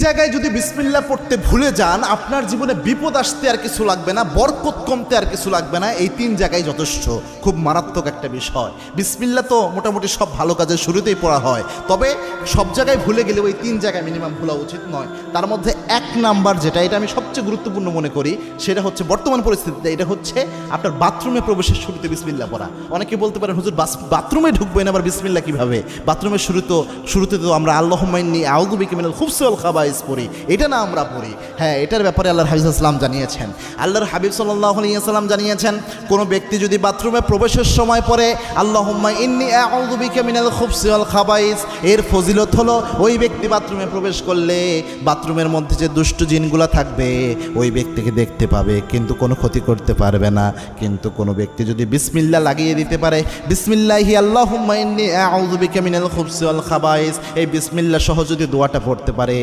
জায়গায় যদি বিসমিল্লাহ পড়তে ভুলে যান, আপনার জীবনে বিপদ আসতে আর কিছু লাগবে না, বরকত কমতে আর কিছু লাগবে না। এই 3 জায়গায় যথেষ্ট। খুব মারাত্মক একটা বিষয়। বিসমিল্লাহ তো মোটামুটি সব ভালো কাজের শুরুতেই পড়া হয়, তবে সব জায়গায় ভুলে গেলে ওই 3 জায়গায় মিনিমাম ভুলা উচিত নয়। তার মধ্যে 1 নাম্বার যেটা, এটা আমি সবচেয়ে গুরুত্বপূর্ণ মনে করি, সেটা হচ্ছে বর্তমান পরিস্থিতিতে এটা হচ্ছে আপনার বাথরুমে প্রবেশের শুরুতে বিসমিল্লাহ পড়া। অনেকে বলতে পারেন, হুজুর বাথরুমে ঢুকবেন আবার বিসমিল্লাহ কিভাবে? বাথরুমের শুরুতে তো আমরা আল্লাহুম্মা ইন্নী আউযু বিকা মিনাল খুবসি ওয়াল খাবাইস পড়ি, এটা না আমরা পড়ি। হ্যাঁ, এটার ব্যাপারে আল্লাহর হাবিব সাল্লাল্লাহু আলাইহি ওয়াসাল্লাম জানিয়েছেন। আল্লাহর হাবিব সাল্লাল্লাহু আলাইহি ওয়াসাল্লাম জানিয়েছেন, কোনো ব্যক্তি যদি বাথরুমে প্রবেশের সময় পড়ে আল্লাহুম্মা ইন্নী আউযু বিকা মিনাল খুবসি ওয়াল খাবাইস, এর ফজিলত হলো ওই ব্যক্তি বাথরুমে প্রবেশ করলে বাথরুমের মধ্যে যে দুষ্ট জিনগুলো থাকবে ওই ব্যক্তিকে দেখতে পাবে, কিন্তু কোনো ক্ষতি করতে পারবে না। কিন্তু কোনো ব্যক্তি যদি বিসমিল্লাহ লাগিয়ে দিতে পারে, বিসমিল্লাহি আল্লাহুম্মা ইন্নী আউযু বিকা মিনাল খুবসি ওয়াল খাবাইস, এই বিসমিল্লাহ সহ যদি দোয়াটা পড়তে পারে,